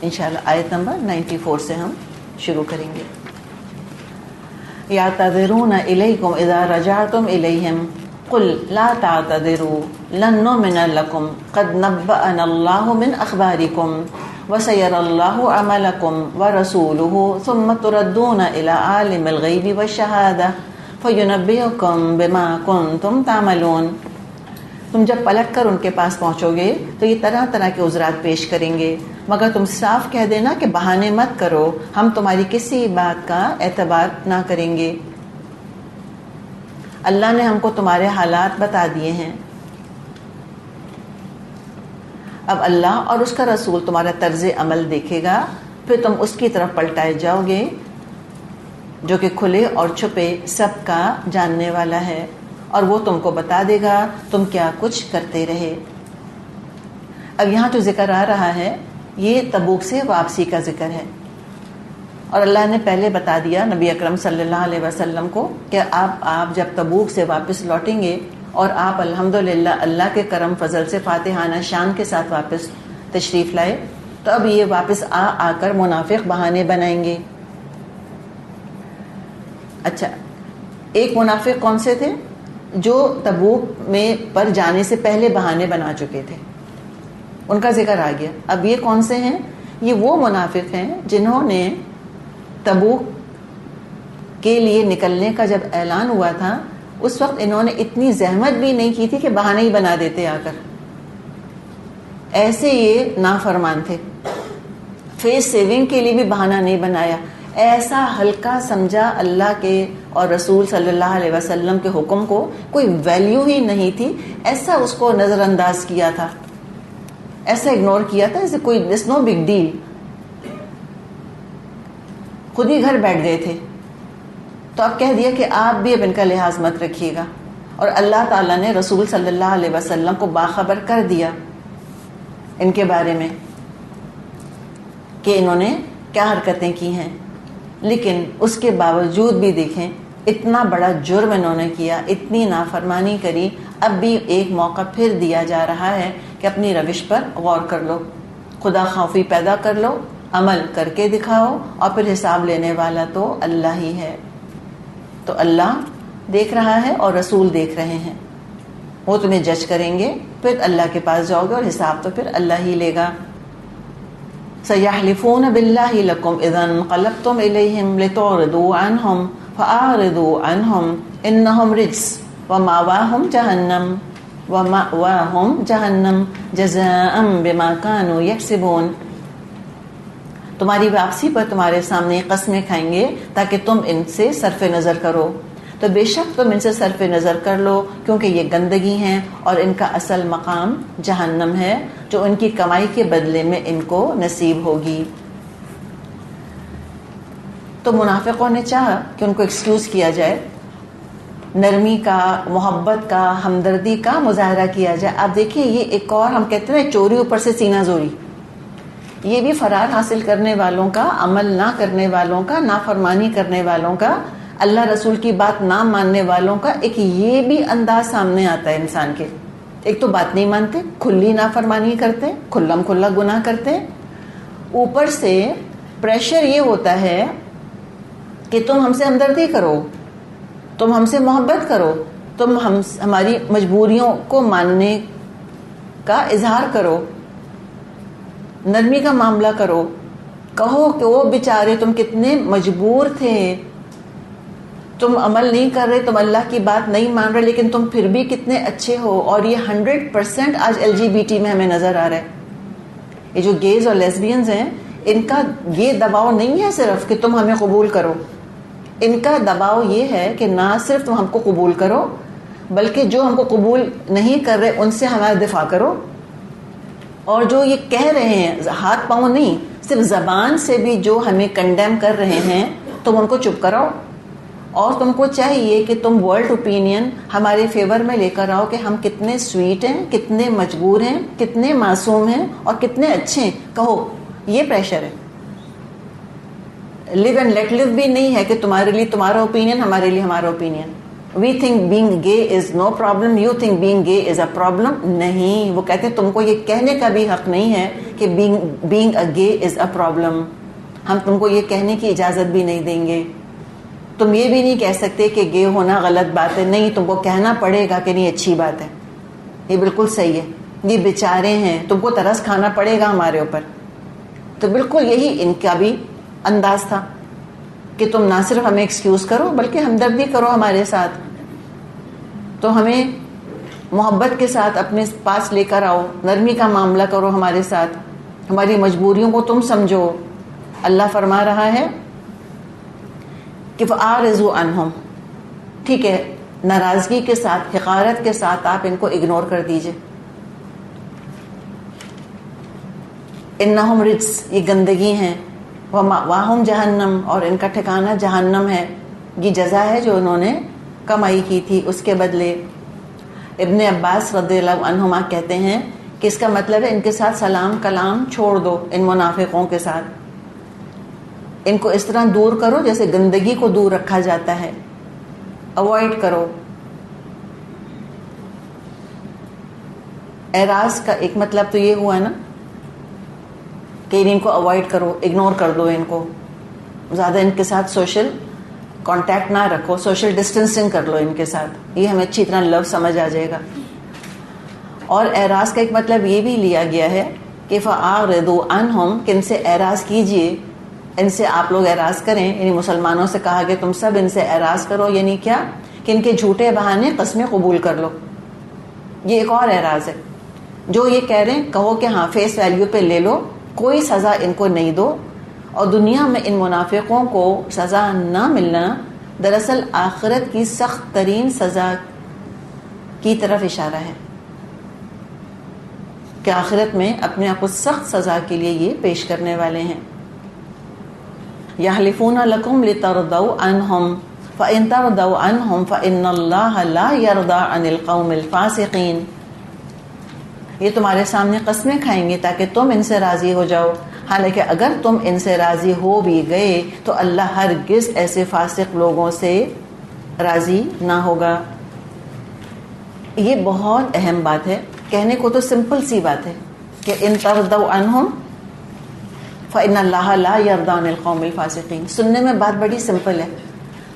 انشاءاللہ آیت نمبر 94 سے ہم شروع کریں گے. یعتذرون الیکم اذا رجعتم الیہم قل لا تعتذروا لن نؤمن لکم قد نبأنا اللہ من اخبارکم وسيرى الله عملكم ورسوله ثم تردون إلى عالم الغيب والشهادة فينبئكم بما كنتم تعملون. تم جب پلٹ کر ان کے پاس پہنچو گے تو یہ طرح طرح کے عذرات پیش کریں گے، مگر تم صاف کہہ دینا کہ بہانے مت کرو، ہم تمہاری کسی بات کا اعتبار نہ کریں گے. اللہ نے ہم کو تمہارے حالات بتا دیے ہیں، اب اللہ اور اس کا رسول تمہارا طرز عمل دیکھے گا، پھر تم اس کی طرف پلٹائے جاؤ گے جو کہ کھلے اور چھپے سب کا جاننے والا ہے، اور وہ تم کو بتا دے گا تم کیا کچھ کرتے رہے. اب یہاں جو ذکر آ رہا ہے یہ تبوک سے واپسی کا ذکر ہے، اور اللہ نے پہلے بتا دیا نبی اکرم صلی اللہ علیہ وسلم کو کہ آپ جب تبوک سے واپس لوٹیں گے اور آپ الحمدللہ اللہ کے کرم فضل سے فاتحانہ شان کے ساتھ واپس تشریف لائے، تو اب یہ واپس آ کر منافق بہانے بنائیں گے. اچھا، ایک منافق کون سے تھے؟ جو تبوک میں پر جانے سے پہلے بہانے بنا چکے تھے، ان کا ذکر آ گیا. اب یہ کون سے ہیں؟ یہ وہ منافق ہیں جنہوں نے تبوک کے لیے نکلنے کا جب اعلان ہوا تھا اس وقت انہوں نے اتنی زحمت بھی نہیں کی تھی کہ بہانے ہی بنا دیتے آ کر. ایسے یہ نافرمان تھے، فیس سیونگ کے لیے بھی بہانہ نہیں بنایا، ایسا ہلکا سمجھا اللہ کے اور رسول صلی اللہ علیہ وسلم کے حکم کو، کوئی ویلیو ہی نہیں تھی، ایسا اس کو نظر انداز کیا تھا، ایسا اگنور کیا تھا جیسے کوئی اٹس نو بگ ڈیل. خود ہی گھر بیٹھ گئے تھے. تو اب کہہ دیا کہ آپ بھی اب ان کا لحاظ مت رکھیے گا، اور اللہ تعالیٰ نے رسول صلی اللہ علیہ وسلم کو باخبر کر دیا ان کے بارے میں کہ انہوں نے کیا حرکتیں کی ہیں. لیکن اس کے باوجود بھی دیکھیں اتنا بڑا جرم انہوں نے کیا، اتنی نافرمانی کری، اب بھی ایک موقع پھر دیا جا رہا ہے کہ اپنی روش پر غور کر لو، خدا خوفی پیدا کر لو، عمل کر کے دکھاؤ، اور پھر حساب لینے والا تو اللہ ہی ہے. تو اللہ دیکھ رہا ہے اور رسول دیکھ رہے ہیں، وہ تمہیں جج کریں گے، پھر اللہ کے پاس جاؤ گے اور حساب تو پھر اللہ ہی لے گا. سَيَحْلِفُونَ بِاللَّهِ لَكُمْ إِذَا انقَلَبْتُمْ إِلَيْهِمْ لِتُعْرِضُوا عَنْهُمْ فَأَعْرِضُوا عَنْهُمْ إِنَّهُمْ رِجْسٌ وَمَأْوَاهُمْ جَهَنَّمُ جَزَاءً بِمَا كَانُوا يَكْسِبُونَ. تمہاری واپسی پر تمہارے سامنے قسمیں کھائیں گے تاکہ تم ان سے صرف نظر کرو، تو بے شک تم ان سے صرف نظر کر لو، کیونکہ یہ گندگی ہیں اور ان کا اصل مقام جہنم ہے جو ان کی کمائی کے بدلے میں ان کو نصیب ہوگی. تو منافقوں نے چاہا کہ ان کو ایکسکیوز کیا جائے، نرمی کا، محبت کا، ہمدردی کا مظاہرہ کیا جائے. آپ دیکھیں یہ ایک اور ہم کہتے ہیں چوری اوپر سے سینہ زوری، یہ بھی فرار حاصل کرنے والوں کا، عمل نہ کرنے والوں کا، نافرمانی کرنے والوں کا، اللہ رسول کی بات نہ ماننے والوں کا ایک یہ بھی انداز سامنے آتا ہے انسان کے. ایک تو بات نہیں مانتے، کھلی نافرمانی کرتے، کھلم کھلا گناہ کرتے، اوپر سے پریشر یہ ہوتا ہے کہ تم ہم سے ہمدردی کرو، تم ہم سے محبت کرو، تم ہماری مجبوریوں کو ماننے کا اظہار کرو، نرمی کا معاملہ کرو، کہو کہ وہ بیچارے تم کتنے مجبور تھے، تم عمل نہیں کر رہے، تم اللہ کی بات نہیں مان رہے، لیکن تم پھر بھی کتنے اچھے ہو. اور یہ 100% آج LGBT میں ہمیں نظر آ رہا ہے. یہ جو گیز اور لیسبینز ہیں ان کا یہ دباؤ نہیں ہے صرف کہ تم ہمیں قبول کرو، ان کا دباؤ یہ ہے کہ نہ صرف تم ہم کو قبول کرو بلکہ جو ہم کو قبول نہیں کر رہے ان سے ہمارا دفاع کرو، اور جو یہ کہہ رہے ہیں ہاتھ پاؤں نہیں، صرف زبان سے بھی جو ہمیں کنڈیم کر رہے ہیں تم ان کو چپ کراؤ. اور تم کو چاہیے کہ تم ورلڈ اوپینین ہمارے فیور میں لے کر آؤ کہ ہم کتنے سویٹ ہیں، کتنے مجبور ہیں، کتنے معصوم ہیں اور کتنے اچھے ہیں. کہو، یہ پریشر ہے. لیو اینڈ لیٹ لیو بھی نہیں ہے کہ تمہارے لیے تمہارا اوپینین، ہمارے لیے ہمارا opinion. We think being gay is no problem, you think being gay is a problem. نہیں، وہ کہتے ہیں تم کو یہ کہنے کا بھی حق نہیں ہے کہ بینگ اے گے از اے پرابلم. ہم تم کو یہ کہنے کی اجازت بھی نہیں دیں گے. تم یہ بھی نہیں کہہ سکتے کہ گے ہونا غلط بات ہے. نہیں، تم کو کہنا پڑے گا کہ نہیں اچھی بات ہے، یہ بالکل صحیح ہے، یہ بیچارے ہیں، تم کو ترس کھانا پڑے گا ہمارے اوپر. تو بالکل یہی ان کا بھی انداز تھا کہ تم نہ صرف ہمیں ایکسکیوز کرو بلکہ ہمدردی کرو ہمارے ساتھ. تو ہمیں محبت کے ساتھ اپنے پاس لے کر آؤ، نرمی کا معاملہ کرو ہمارے ساتھ، ہماری مجبوریوں کو تم سمجھو. اللہ فرما رہا ہے کہ فَأَعْرِضُوا عَنْهُمْ، ٹھیک ہے، ناراضگی کے ساتھ، حقارت کے ساتھ آپ ان کو اگنور کر دیجئے. اِنَّهُمْ رِجْس، یہ گندگی ہیں، وَمَأْوَاهُمْ جہنم، اور ان کا ٹھکانہ جہنم ہے. یہ جزا ہے جو انہوں نے کمائی کی تھی اس کے بدلے. ابن عباس رضی اللہ عنہما کہتے ہیں کہ اس کا مطلب ہے ان کے ساتھ سلام کلام چھوڑ دو. ان منافقوں کے ساتھ ان کو اس طرح دور کرو جیسے گندگی کو دور رکھا جاتا ہے، اوائڈ کرو. اعراض کا ایک مطلب تو یہ ہوا نا کہ ان کو اوائڈ کرو، اگنور کر دو، ان کو زیادہ ان کے ساتھ سوشل کانٹیکٹ نہ رکھو، سوشل ڈسٹینسنگ کر لو ان کے ساتھ. یہ ہمیں اچھی طرح لفظ سمجھ آ جائے گا. اور اعراض کا ایک مطلب یہ بھی لیا گیا ہے کہ فَأَعْرِضُوا عَنْهُمْ، کہ ان سے اعراض کیجئے، ان سے آپ لوگ اعراض کریں. یعنی مسلمانوں سے کہا کہ تم سب ان سے اعراض کرو، یعنی کیا کہ ان کے جھوٹے بہانے قسمیں قبول کر لو. یہ ایک اور اعراض ہے. جو یہ کہہ رہے ہیں کہو کہ ہاں فیس ویلیو پہ لے لو، کوئی سزا ان کو نہیں دو. اور دنیا میں ان منافقوں کو سزا نہ ملنا دراصل آخرت کی سخت ترین سزا کی طرف اشارہ ہے کہ آخرت میں اپنے آپ کو سخت سزا کے لیے یہ پیش کرنے والے ہیں. یحلفون لکم لترضوا عنہم فإن ترضوا عنہم فإن اللہ لا یرضى عن القوم الفاسقین. یہ تمہارے سامنے قسمیں کھائیں گے تاکہ تم ان سے راضی ہو جاؤ، حالانکہ اگر تم ان سے راضی ہو بھی گئے تو اللہ ہرگز ایسے فاسق لوگوں سے راضی نہ ہوگا. یہ بہت اہم بات ہے. کہنے کو تو سمپل سی بات ہے کہ ان ترضوا عنہم فإن اللہ لا یرضى عن القوم الفاسقین. سننے میں بات بڑی سمپل ہے،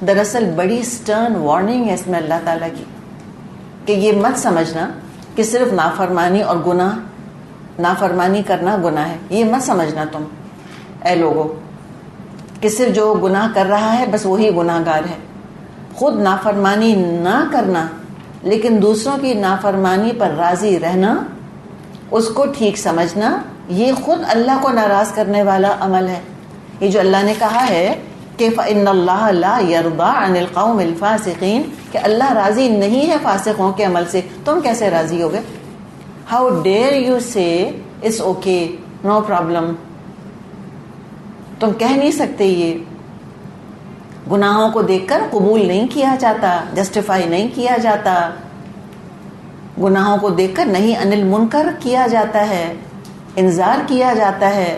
دراصل بڑی سٹرن وارننگ ہے اس میں اللہ تعالیٰ کی کہ یہ مت سمجھنا کہ صرف نافرمانی اور گناہ، نافرمانی کرنا گناہ ہے. یہ مت سمجھنا تم اے لوگو کہ صرف جو گناہ کر رہا ہے بس وہی گناہ گار ہے. خود نافرمانی نہ کرنا لیکن دوسروں کی نافرمانی پر راضی رہنا، اس کو ٹھیک سمجھنا، یہ خود اللہ کو ناراض کرنے والا عمل ہے. یہ جو اللہ نے کہا ہے کہ فإن اللہ لا یرضى عن القوم الفاسقین، کہ اللہ راضی نہیں ہے فاسقوں کے عمل سے، تم کیسے راضی ہوگے؟ ہاؤ ڈیئر یو سے اٹس اوکے، نو پرابلم. تم کہہ نہیں سکتے. یہ گناہوں کو دیکھ کر قبول نہیں کیا جاتا، جسٹیفائی نہیں کیا جاتا. گناہوں کو دیکھ کر نہیں عن المنکر کیا جاتا ہے، انذار کیا جاتا ہے.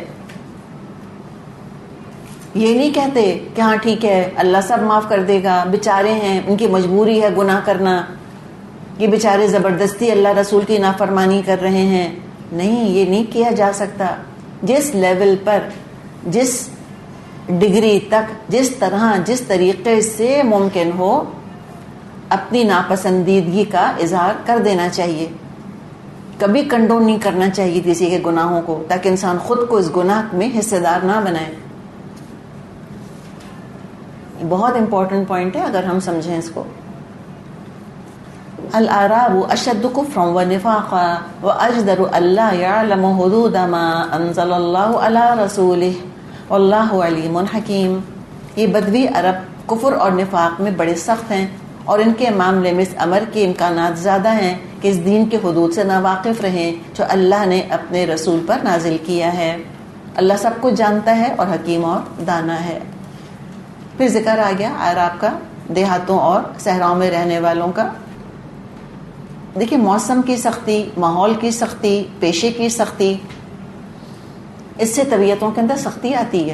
یہ نہیں کہتے کہ ہاں ٹھیک ہے اللہ سب معاف کر دے گا، بیچارے ہیں، ان کی مجبوری ہے گناہ کرنا، یہ بیچارے زبردستی اللہ رسول کی نافرمانی کر رہے ہیں. نہیں، یہ نہیں کیا جا سکتا. جس لیول پر، جس ڈگری تک، جس طرح، جس طریقے سے ممکن ہو اپنی ناپسندیدگی کا اظہار کر دینا چاہیے. کبھی کنڈون نہیں کرنا چاہیے کسی کے گناہوں کو، تاکہ انسان خود کو اس گناہ میں حصے دار نہ بنائے. بہت امپورٹنٹ پوائنٹ ہے اگر ہم سمجھیں اس کو. الاعراب اشد کفرا ونفاقا واجدر الا يعلم حدود ما انزل اللہ علی رسولہ واللہ علیم حکیم. یہ بدوی عرب کفر اور نفاق میں بڑے سخت ہیں اور ان کے معاملے میں اس امر کے امکانات زیادہ ہیں کہ اس دین کے حدود سے ناواقف رہیں جو اللہ نے اپنے رسول پر نازل کیا ہے. اللہ سب کچھ جانتا ہے اور حکیم اور دانا ہے. پھر ذکر آ گیا اعراب کا، دیہاتوں اور صحراؤں میں رہنے والوں کا. دیکھیں موسم کی سختی، ماحول کی سختی، پیشے کی سختی، اس سے طبیعتوں کے اندر سختی آتی ہے.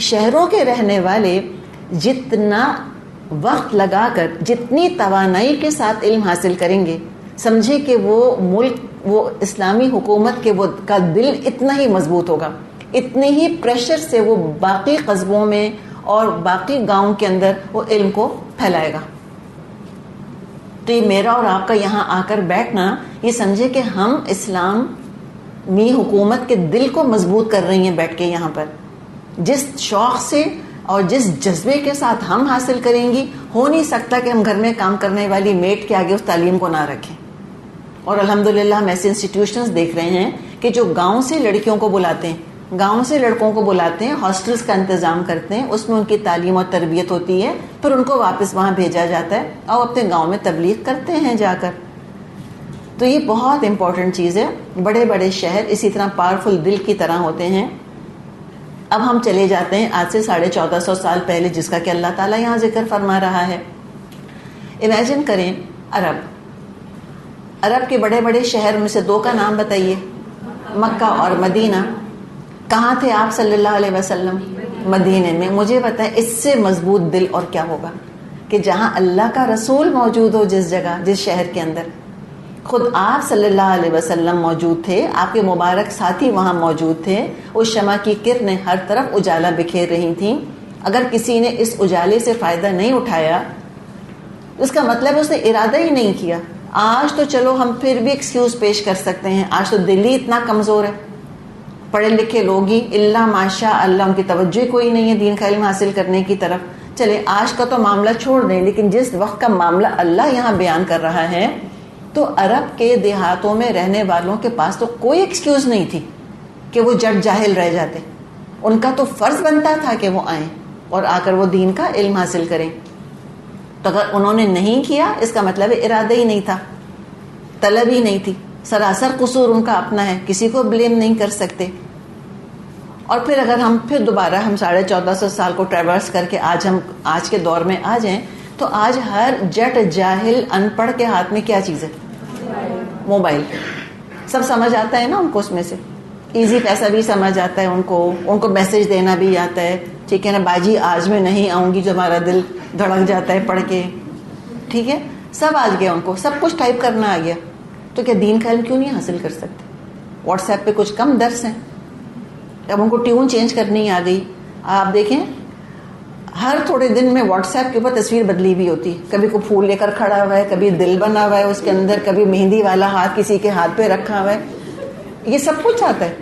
شہروں کے رہنے والے جتنا وقت لگا کر جتنی توانائی کے ساتھ علم حاصل کریں گے، سمجھے کہ وہ ملک، وہ اسلامی حکومت کے وہ کا دل اتنا ہی مضبوط ہوگا، اتنے ہی پریشر سے وہ باقی قصبوں میں اور باقی گاؤں کے اندر وہ علم کو پھیلائے گا. تو یہ میرا اور آپ کا یہاں آ کر بیٹھنا، یہ سمجھے کہ ہم اسلامی حکومت کے دل کو مضبوط کر رہی ہیں بیٹھ کے یہاں پر. جس شوق سے اور جس جذبے کے ساتھ ہم حاصل کریں گی، ہو نہیں سکتا کہ ہم گھر میں کام کرنے والی میٹ کے آگے اس تعلیم کو نہ رکھیں. اور الحمدللہ ہم ایسے انسٹیٹیوشنز دیکھ رہے ہیں کہ جو گاؤں سے لڑکیوں کو بلاتے ہیں، گاؤں سے لڑکوں کو بلاتے ہیں، ہاسٹلز کا انتظام کرتے ہیں، اس میں ان کی تعلیم اور تربیت ہوتی ہے، پھر ان کو واپس وہاں بھیجا جاتا ہے اور اپنے گاؤں میں تبلیغ کرتے ہیں جا کر. تو یہ بہت امپورٹنٹ چیز ہے. بڑے بڑے شہر اسی طرح پاورفل دل کی طرح ہوتے ہیں. اب ہم چلے جاتے ہیں آج سے 1450 سال پہلے، جس کا کہ اللہ تعالیٰ یہاں ذکر فرما رہا ہے. امیجن کریں عرب کے بڑے بڑے شہر میں سے دو کا نام بتائیے، مکہ اور مدینہ. کہاں تھے آپ صلی اللہ علیہ وسلم؟ مدینے میں. مجھے بتائیں اس سے مضبوط دل اور کیا ہوگا کہ جہاں اللہ کا رسول موجود ہو، جس جگہ، جس شہر کے اندر خود آپ صلی اللہ علیہ وسلم موجود تھے، آپ کے مبارک ساتھی وہاں موجود تھے، اس شمع کی کرنیں ہر طرف اجالا بکھیر رہی تھیں. اگر کسی نے اس اجالے سے فائدہ نہیں اٹھایا، اس کا مطلب اس نے ارادہ ہی نہیں کیا. آج تو چلو ہم پھر بھی ایکسکیوز پیش کر سکتے ہیں، آج تو دل ہی اتنا کمزور ہے، پڑھے لکھے لوگ ہی اللہ ماشاء اللہ ان کی توجہ کوئی نہیں ہے دین کا علم حاصل کرنے کی طرف. چلے آج کا تو معاملہ چھوڑ دیں، لیکن جس وقت کا معاملہ اللہ یہاں بیان کر رہا ہے، تو عرب کے دیہاتوں میں رہنے والوں کے پاس تو کوئی ایکسکیوز نہیں تھی کہ وہ جٹ جاہل رہ جاتے. ان کا تو فرض بنتا تھا کہ وہ آئیں اور آ کر وہ دین کا علم حاصل کریں. تو اگر انہوں نے نہیں کیا، اس کا مطلب ارادہ ہی نہیں تھا، طلب ہی نہیں تھی. سراسر قصور ان کا اپنا ہے، کسی کو بلیم نہیں کر سکتے. اور پھر اگر ہم پھر دوبارہ ہم 1450 سال کو ٹریورس کر کے آج کے دور میں آ جائیں، تو آج ہر جٹ جاہل ان پڑھ کے ہاتھ میں کیا چیز ہے؟ موبائل. سب سمجھ آتا ہے نا ان کو، اس میں سے ایزی پیسہ بھی سمجھ آتا ہے ان کو میسج دینا بھی آتا ہے. ٹھیک ہے نا باجی، آج میں نہیں آؤں گی، جو ہمارا دل دھڑک جاتا ہے پڑھ کے. ٹھیک ہے، سب آج گیا ان کو، سب کچھ ٹائپ کرنا آ گیا. تو کیا دین کا علم کیوں نہیں حاصل کر سکتے؟ واٹس ایپ پہ کچھ کم درس ہیں. اب ان کو ٹیون چینج کرنی آ گئی. آپ دیکھیں ہر تھوڑے دن میں واٹس ایپ کے اوپر تصویر بدلی بھی ہوتی ہے. کبھی کوئی پھول لے کر کھڑا ہوا ہے، کبھی دل بنا ہوا ہے اس کے اندر، کبھی مہندی والا ہاتھ کسی کے ہاتھ پہ رکھا ہوا ہے. یہ سب کچھ آتا ہے.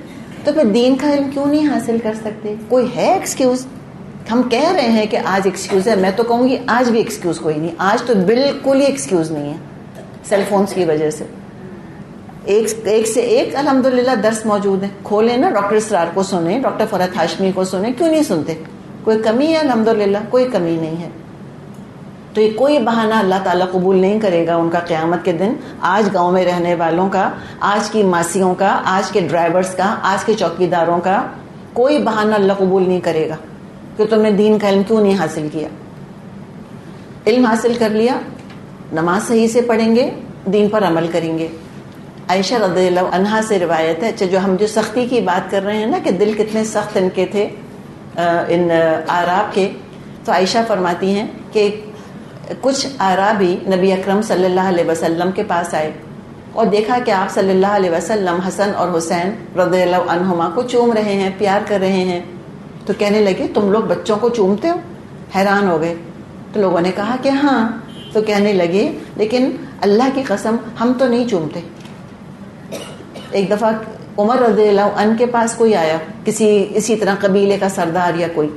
تو پھر دین کا علم کیوں نہیں حاصل کر سکتے؟ کوئی ہے ایکسکیوز؟ ہم کہہ رہے ہیں کہ آج ایکسکیوز ہے. میں تو کہوں گی آج بھی ایکسکیوز کوئی نہیں. آج تو بالکل ہی ایکسکیوز نہیں ہے. سیل فونز کی وجہ سے ایک سے ایک الحمدللہ درس موجود ہیں. کھولیں نا، ڈاکٹر اسرار کو سنیں، ڈاکٹر فرحت ہاشمی کو سنیں، کیوں نہیں سنتے؟ کوئی کمی ہے؟ الحمدللہ کوئی کمی نہیں ہے. تو یہ کوئی بہانہ اللہ تعالیٰ قبول نہیں کرے گا ان کا قیامت کے دن. آج گاؤں میں رہنے والوں کا، آج کی ماسیوں کا، آج کے ڈرائیورز کا، آج کے چوکیداروں کا کوئی بہانہ اللہ قبول نہیں کرے گا کہ تم نے دین کا علم کیوں نہیں حاصل کیا. علم حاصل کر لیا، نماز صحیح سے پڑھیں گے، دین پر عمل کریں گے. عائشہ رضی اللہ عنہا سے روایت ہے. اچھا، ہم جو سختی کی بات کر رہے ہیں نا کہ دل کتنے سخت ان کے تھے، ان اعراب کے، تو عائشہ فرماتی ہیں کہ کچھ اعرابی نبی اکرم صلی اللہ علیہ وسلم کے پاس آئے اور دیکھا کہ آپ صلی اللہ علیہ وسلم حسن اور حسین رضی اللہ عنہما کو چوم رہے ہیں، پیار کر رہے ہیں. تو کہنے لگے تم لوگ بچوں کو چومتے ہو؟ حیران ہو گئے. تو لوگوں نے کہا کہ ہاں. تو کہنے لگے لیکن اللہ کی قسم ہم تو نہیں چومتے. ایک دفعہ عمر رضی اللہ عنہ کے پاس کوئی آیا، اسی طرح قبیلے کا سردار یا کوئی،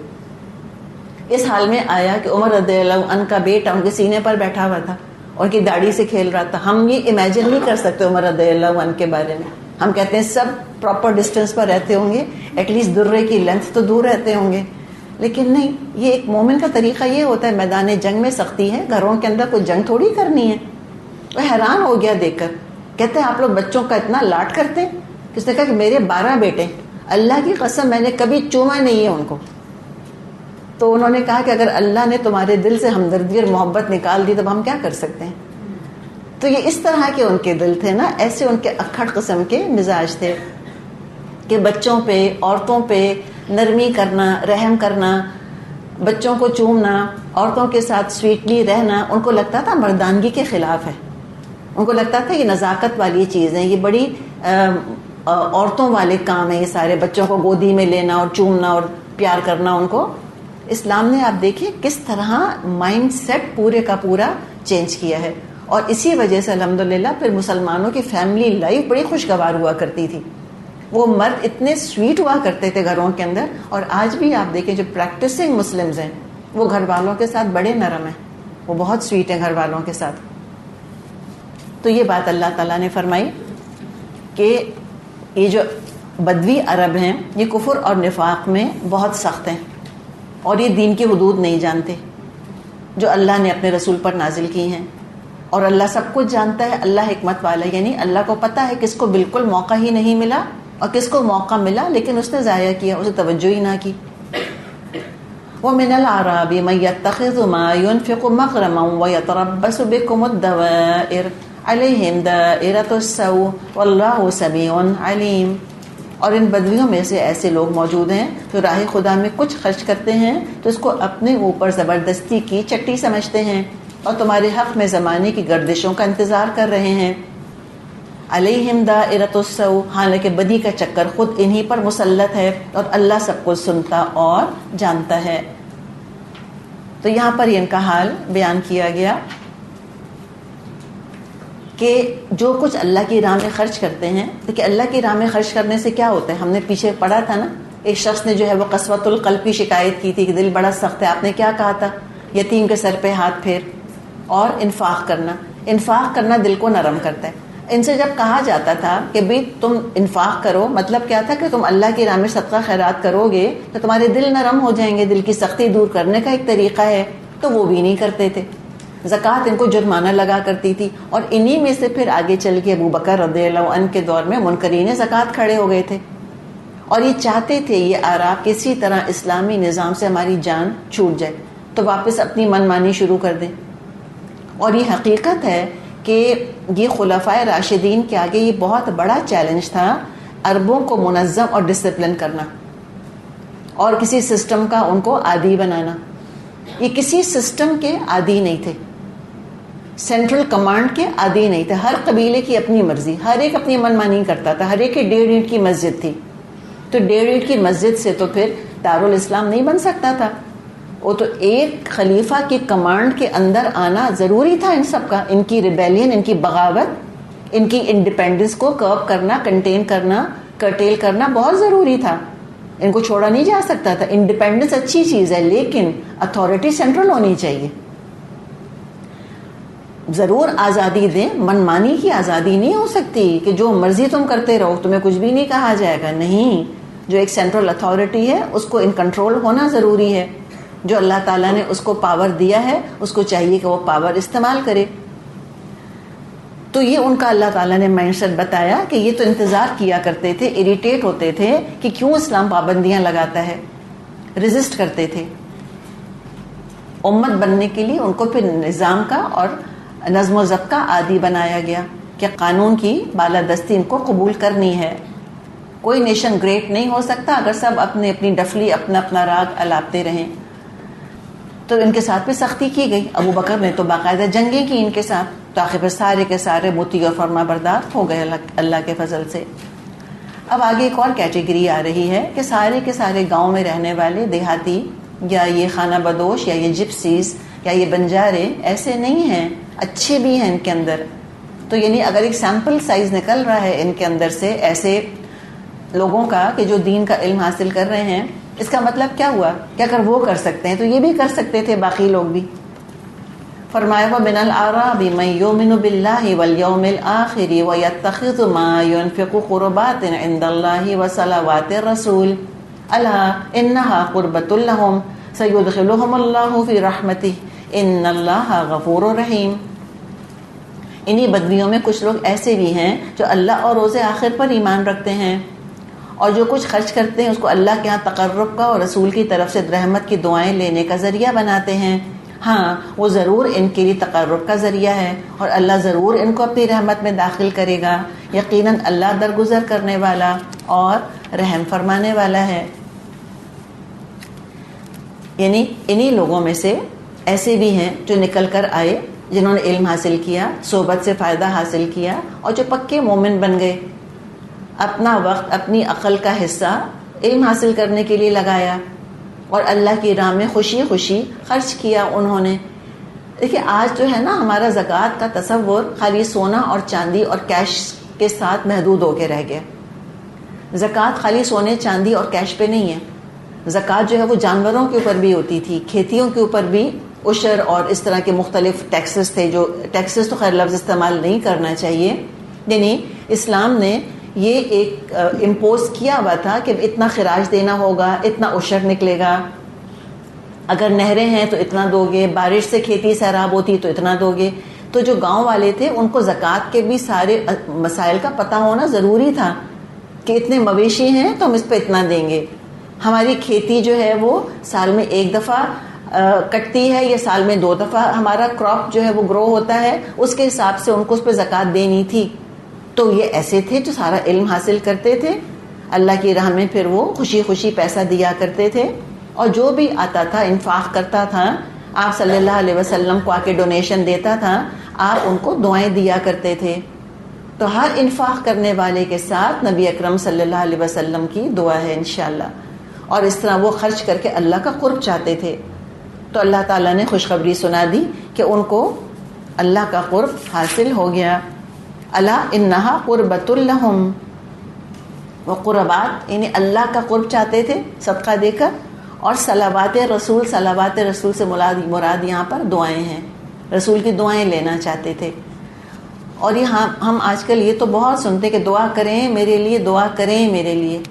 اس حال میں آیا کہ عمر رضی اللہ عنہ کا بیٹا ان کے سینے پر بیٹھا ہوا تھا، ان کی داڑھی سے کھیل رہا تھا. ہم یہ امیجن نہیں کر سکتے عمر رضی اللہ عنہ کے بارے میں. ہم کہتے ہیں سب پراپر ڈسٹینس پر رہتے ہوں گے، ایٹ لیسٹ درے کی لینتھ تو دور رہتے ہوں گے. لیکن نہیں، یہ ایک مومن کا طریقہ یہ ہوتا ہے. میدان جنگ میں سختی ہے، گھروں کے اندر کوئی جنگ تھوڑی کرنی ہے. وہ حیران ہو گیا دیکھ کر. کہتے ہیں آپ لوگ بچوں کا اتنا لاڈ کرتے ہیں؟ کس نے کہا کہ میرے 12 بیٹے، اللہ کی قسم میں نے کبھی چوما نہیں ہے ان کو. تو انہوں نے کہا کہ اگر اللہ نے تمہارے دل سے ہمدردی اور محبت نکال دی تب ہم کیا کر سکتے ہیں. تو یہ اس طرح کے ان کے دل تھے نا، ایسے ان کے اکھڑ قسم کے مزاج تھے. کہ بچوں پہ عورتوں پہ نرمی کرنا، رحم کرنا، بچوں کو چومنا، عورتوں کے ساتھ سویٹلی رہنا ان کو لگتا تھا مردانگی کے خلاف ہے. ان کو لگتا تھا یہ نزاکت والی چیز ہے، یہ بڑی عورتوں والے کام ہیں، یہ سارے بچوں کو گودی میں لینا اور چومنا اور پیار کرنا ان کو. اسلام نے آپ دیکھیں کس طرح مائنڈ سیٹ پورے کا پورا چینج کیا ہے، اور اسی وجہ سے الحمدللہ پھر مسلمانوں کی فیملی لائف بڑی خوشگوار ہوا کرتی تھی. وہ مرد اتنے سویٹ ہوا کرتے تھے گھروں کے اندر، اور آج بھی آپ دیکھیں جو پریکٹسنگ مسلمز ہیں وہ گھر والوں کے ساتھ بڑے نرم ہیں، وہ بہت سویٹ ہیں گھر والوں کے ساتھ. تو یہ بات اللہ تعالیٰ نے فرمائی کہ یہ جو بدوی عرب ہیں یہ کفر اور نفاق میں بہت سخت ہیں، اور یہ دین کی حدود نہیں جانتے جو اللہ نے اپنے رسول پر نازل کی ہیں. اور اللہ سب کچھ جانتا ہے، اللہ حکمت والا ہے، یعنی اللہ کو پتہ ہے کس کو بالکل موقع ہی نہیں ملا اور کس کو موقع ملا لیکن اس نے ضائع کیا، اسے توجہ ہی نہ کی. وَمِنَ الْأَعْرَابِ مَن يَتَّخِذُ مَا يُنْفِقُ مَغْرَمًا وَيَتَرَبَّصُ بِكُمُ الدَّوَائِرَ عَلَيْهِمْ دَائِرَةُ السَّوْءِ وَاللَّهُ سَمِيعٌ عَلِيمٌ. اور ان بدویوں میں سے ایسے لوگ موجود ہیں جو راہ خدا میں کچھ خرچ کرتے ہیں تو اس کو اپنے اوپر زبردستی کی چٹی سمجھتے ہیں اور تمہارے حق میں زمانے کی گردشوں کا انتظار کر رہے ہیں. علیہم دائرۃ السوء، حالانکہ بدی کا چکر خود انہی پر مسلط ہے اور اللہ سب کچھ سنتا اور جانتا ہے. تو یہاں پر ان کا حال بیان کیا گیا کہ جو کچھ اللہ کی راہ میں خرچ کرتے ہیں. دیکھیں اللہ کی راہ میں خرچ کرنے سے کیا ہوتا ہے، ہم نے پیچھے پڑھا تھا نا، ایک شخص نے جو ہے وہ قسوۃ القلب کی شکایت کی تھی کہ دل بڑا سخت ہے. آپ نے کیا کہا تھا؟ یتیم کے سر پہ ہاتھ پھیر اور انفاق کرنا. انفاق کرنا دل کو نرم کرتا ہے. ان سے جب کہا جاتا تھا کہ بھئی تم انفاق کرو، مطلب کیا تھا کہ تم اللہ کی راہ میں صدقہ خیرات کرو گے تو تمہارے دل نرم ہو جائیں گے، دل کی سختی دور کرنے کا ایک طریقہ ہے. تو وہ بھی نہیں کرتے تھے. زکوٰۃ ان کو جرمانہ لگا کرتی تھی، اور انہی میں سے پھر آگے چل کے ابو بکر رضی اللہ عنہ کے دور میں منکرین زکوٰۃ کھڑے ہو گئے تھے، اور یہ چاہتے تھے یہ اعراب کسی طرح اسلامی نظام سے ہماری جان چھوٹ جائے تو واپس اپنی من مانی شروع کر دیں. اور یہ حقیقت ہے کہ یہ خلفائے راشدین کے آگے یہ بہت بڑا چیلنج تھا، عربوں کو منظم اور ڈسپلن کرنا اور کسی سسٹم کا ان کو عادی بنانا. یہ کسی سسٹم کے عادی نہیں تھے، سینٹرل کمانڈ کے عادی نہیں تھے. ہر قبیلے کی اپنی مرضی، ہر ایک اپنی من مانی کرتا تھا. ہر ایک کی 1.5 اینٹ کی مسجد تھی، تو 1.5 اینٹ کی مسجد سے تو پھر دارالاسلام نہیں بن سکتا تھا. وہ تو ایک خلیفہ کی کمانڈ کے اندر آنا ضروری تھا ان سب کا. ان کی ریبیلین، ان کی بغاوت، ان کی انڈیپینڈنس کو کرب کرنا، کنٹین کرنا، کرٹیل کرنا بہت ضروری تھا. ان کو چھوڑا نہیں جا سکتا تھا. انڈیپینڈنس اچھی چیز ہے لیکن اتھارٹی سینٹرل ہونی چاہیے. ضرور آزادی دیں، من مانی کی آزادی نہیں ہو سکتی کہ جو مرضی تم کرتے رہو، تمہیں کچھ بھی نہیں کہا جائے گا. نہیں، جو ایک سینٹرل اتھارٹی ہے اس کو ان کنٹرول ہونا ضروری ہے. جو اللہ تعالیٰ نے اس کو پاور دیا ہے اس کو چاہیے کہ وہ پاور استعمال کرے. تو یہ ان کا اللہ تعالیٰ نے مائنڈ سیٹ بتایا کہ یہ تو انتظار کیا کرتے تھے، اریٹیٹ ہوتے تھے کہ کیوں اسلام پابندیاں لگاتا ہے، ریزسٹ کرتے تھے. امت بننے کے لیے ان کو پھر نظام کا اور نظم و ضبط کا عادی بنایا گیا کہ قانون کی بالادستی ان کو قبول کرنی ہے. کوئی نیشن گریٹ نہیں ہو سکتا اگر سب اپنی اپنی ڈفلی اپنا اپنا راگ الاپتے رہیں. تو ان کے ساتھ بھی سختی کی گئی. ابو بکر نے تو باقاعدہ جنگیں کی ان کے ساتھ، تو آخر پر سارے کے سارے مطیع اور فرما بردار ہو گئے اللہ کے فضل سے. اب آگے ایک اور کیٹیگری آ رہی ہے کہ سارے کے سارے گاؤں میں رہنے والے دیہاتی یا یہ خانہ بدوش یا یہ جپسیز یا یہ بنجارے ایسے نہیں ہیں، اچھے بھی ہیں ان کے اندر. تو یعنی اگر ایک سیمپل سائز نکل رہا ہے ان کے اندر سے ایسے لوگوں کا کہ جو دین کا علم حاصل کر رہے ہیں، اس کا مطلب کیا ہوا کہ اگر وہ کر سکتے ہیں تو یہ بھی کر سکتے تھے باقی لوگ بھی. فرمایا وَمِنَ الْأَعْرَابِ مَن يُؤْمِنُ بِاللَّهِ وَالْيَوْمِ الْآخِرِ وَيَتَّخِذُ مَا يُنْفِقُ قُرُبَاتٍ عِندَ اللَّهِ وَصَلَوَاتِ الرَّسُولِ أَلَا إِنَّهَا قُرْبَةٌ لَهُمْ سَيُدْخِلُهُمُ اللَّهُ فِي رَحْمَتِهِ إِنَّ اللَّهَ غَفُورٌ رَحِيمٌ. انہی بدویوں میں کچھ لوگ ایسے بھی ہیں جو اللہ اور روز آخر پر ایمان رکھتے ہیں اور جو کچھ خرچ کرتے ہیں اس کو اللہ کے ہاں تقرب کا اور رسول کی طرف سے رحمت کی دعائیں لینے کا ذریعہ بناتے ہیں. ہاں وہ ضرور ان کے لیے تقرب کا ذریعہ ہے اور اللہ ضرور ان کو اپنی رحمت میں داخل کرے گا. یقیناً اللہ درگزر کرنے والا اور رحم فرمانے والا ہے. یعنی انہی لوگوں میں سے ایسے بھی ہیں جو نکل کر آئے، جنہوں نے علم حاصل کیا، صحبت سے فائدہ حاصل کیا، اور جو پکے مومن بن گئے. اپنا وقت، اپنی عقل کا حصہ علم حاصل کرنے کے لیے لگایا اور اللہ کی راہ میں خوشی خوشی خرچ کیا انہوں نے. دیکھیے آج جو ہے نا ہمارا زکوٰۃ کا تصور خالی سونا اور چاندی اور کیش کے ساتھ محدود ہو کے رہ گیا. زکوٰۃ خالی سونے چاندی اور کیش پہ نہیں ہے. زکوٰۃ جو ہے وہ جانوروں کے اوپر بھی ہوتی تھی، کھیتیوں کے اوپر بھی عشر اور اس طرح کے مختلف ٹیکسز تھے. جو ٹیکسز تو خیر لفظ استعمال نہیں کرنا چاہیے، یعنی اسلام نے یہ ایک امپوز کیا ہوا تھا کہ اتنا خراج دینا ہوگا، اتنا عشر نکلے گا، اگر نہریں ہیں تو اتنا دو گے، بارش سے کھیتی سیراب ہوتی تو اتنا دو گے. تو جو گاؤں والے تھے ان کو زکوٰۃ کے بھی سارے مسائل کا پتہ ہونا ضروری تھا کہ اتنے مویشی ہیں تو ہم اس پہ اتنا دیں گے. ہماری کھیتی جو ہے وہ سال میں ایک دفعہ کٹتی ہے یا سال میں 2 دفعہ ہمارا کراپ جو ہے وہ گرو ہوتا ہے، اس کے حساب سے ان کو اس پہ زکوٰۃ دینی تھی. تو یہ ایسے تھے جو سارا علم حاصل کرتے تھے اللہ کی راہ میں، پھر وہ خوشی خوشی پیسہ دیا کرتے تھے. اور جو بھی آتا تھا انفاق کرتا تھا، آپ صلی اللہ علیہ وسلم کو آ کے ڈونیشن دیتا تھا، آپ ان کو دعائیں دیا کرتے تھے. تو ہر انفاق کرنے والے کے ساتھ نبی اکرم صلی اللہ علیہ وسلم کی دعا ہے انشاءاللہ. اور اس طرح وہ خرچ کر کے اللہ کا قرب چاہتے تھے. تو اللہ تعالیٰ نے خوشخبری سنا دی کہ ان کو اللہ کا قرب حاصل ہو گیا. الا انہا قربۃ لہم، وہ قربات یعنی اللہ کا قرب چاہتے تھے صدقہ دے کر. اور صلوات رسول، صلوات رسول سے مراد یہاں پر دعائیں ہیں، رسول کی دعائیں لینا چاہتے تھے. اور یہ ہم آج کل یہ تو بہت سنتے کہ دعا کریں میرے لیے، دعا کریں میرے لیے.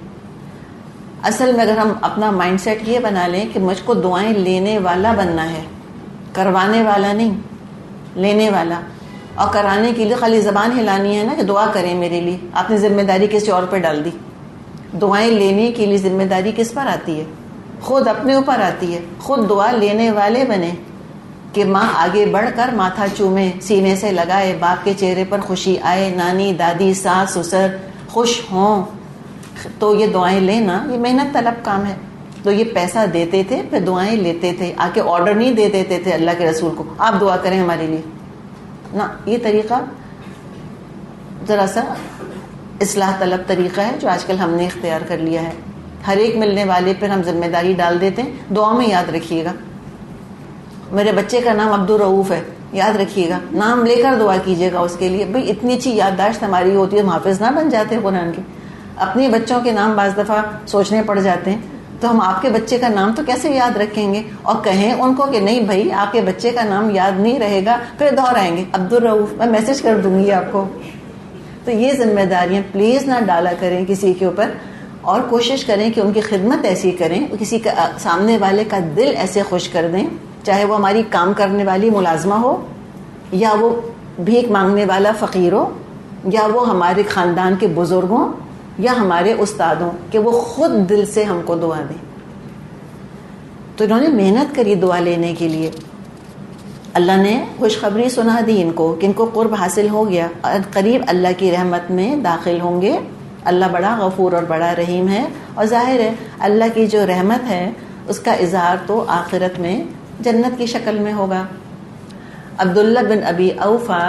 اصل میں اگر ہم اپنا مائنڈ سیٹ یہ بنا لیں کہ مجھ کو دعائیں لینے والا بننا ہے، کروانے والا نہیں، لینے والا. اور کرانے کے لیے خالی زبان ہلانی ہے نا کہ دعا کریں میرے لیے، آپ نے ذمہ داری کسی اور پہ ڈال دی. دعائیں لینے کے لیے ذمہ داری کس پر آتی ہے؟ خود اپنے اوپر آتی ہے. خود دعا لینے والے بنے کہ ماں آگے بڑھ کر ماتھا چومے، سینے سے لگائے، باپ کے چہرے پر خوشی آئے، نانی دادی ساس سسر خوش ہوں. تو یہ دعائیں لینا یہ محنت طلب کام ہے. تو یہ پیسہ دیتے تھے پھر دعائیں لیتے تھے، آ کے آرڈر نہیں دے دیتے تھے اللہ کے رسول کو آپ دعا کریں ہمارے لیے. نہ، یہ طریقہ ذرا سا اصلاح طلب طریقہ ہے جو آج کل ہم نے اختیار کر لیا ہے. ہر ایک ملنے والے پر ہم ذمہ داری ڈال دیتے ہیں. دعا میں یاد رکھیے گا میرے بچے کا نام عبدالرؤوف ہے، یاد رکھیے گا، نام لے کر دعا کیجیے گا اس کے لیے. بھئی اتنی اچھی یادداشت ہماری ہوتی ہے، ہم حافظ نہ بن جاتے قرآن کے. اپنے بچوں کے نام بعض دفعہ سوچنے پڑ جاتے ہیں، تو ہم آپ کے بچے کا نام تو کیسے یاد رکھیں گے؟ اور کہیں ان کو کہ نہیں بھائی آپ کے بچے کا نام یاد نہیں رہے گا، پھر دہرائیں گے عبدالرؤوف، میں میسج کر دوں گی آپ کو. تو یہ ذمہ داریاں پلیز نہ ڈالا کریں کسی کے اوپر، اور کوشش کریں کہ ان کی خدمت ایسی کریں، کسی کا سامنے والے کا دل ایسے خوش کر دیں، چاہے وہ ہماری کام کرنے والی ملازمہ ہو، یا وہ بھیک مانگنے والا فقیر ہو، یا وہ ہمارے خاندان کے بزرگوں یا ہمارے استادوں، کہ وہ خود دل سے ہم کو دعا دیں. تو انہوں نے محنت کری دعا لینے کے لیے. اللہ نے خوشخبری سنا دی ان کو کہ ان کو قرب حاصل ہو گیا، اور قریب اللہ کی رحمت میں داخل ہوں گے. اللہ بڑا غفور اور بڑا رحیم ہے، اور ظاہر ہے اللہ کی جو رحمت ہے اس کا اظہار تو آخرت میں جنت کی شکل میں ہوگا. عبداللہ بن ابی اوفا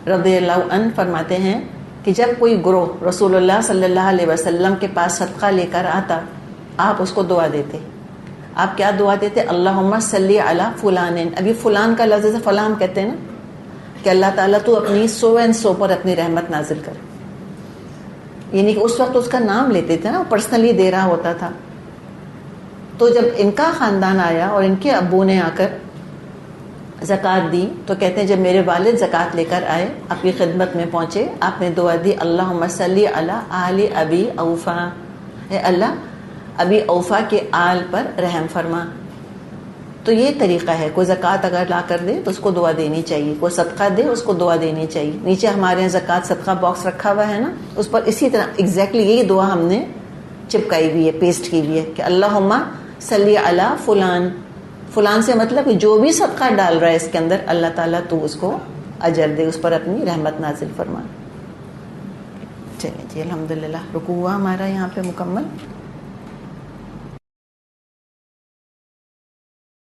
رضی اللہ عنہ فرماتے ہیں کہ جب کوئی گروہ رسول اللہ صلی اللہ علیہ وسلم کے پاس صدقہ لے کر آتا، آپ اس کو دعا دیتے. آپ کیا دعا دیتے؟ اللہم صلی علی فلان. ابھی فلان کا لفظ فلان کہتے ہیں نا، کہ اللہ تعالیٰ تو اپنی سو اینڈ سو پر اپنی رحمت نازل کر. یعنی کہ اس وقت اس کا نام لیتے تھے نا، پرسنلی دے رہا ہوتا تھا. تو جب ان کا خاندان آیا اور ان کے ابو نے آ کر زکوٰۃ دی، تو کہتے ہیں جب میرے والد زکوٰۃ لے کر آئے، آپ کی خدمت میں پہنچے، آپ نے دعا دی اللہم صلی علی آل ابی اوفا، اے اللہ ابی اوفا کے آل پر رحم فرما. تو یہ طریقہ ہے، کوئی زکوٰۃ اگر لا کر دے تو اس کو دعا دینی چاہیے، کوئی صدقہ دے اس کو دعا دینی چاہیے. نیچے ہمارے یہاں زکوٰۃ صدقہ باکس رکھا ہوا ہے نا، اس پر اسی طرح ایگزیکٹلی یہی دعا ہم نے چپکائی ہوئی ہے، پیسٹ کی ہوئی ہے کہ اللہم صلی علی فلان. فلان سے مطلب جو بھی صدقہ ڈال رہا ہے اس کے اندر، اللہ تعالیٰ تو اس کو اجر دے، اس پر اپنی رحمت نازل فرما. چلیں جی الحمدللہ، رکوع ہوا ہمارا یہاں پہ مکمل.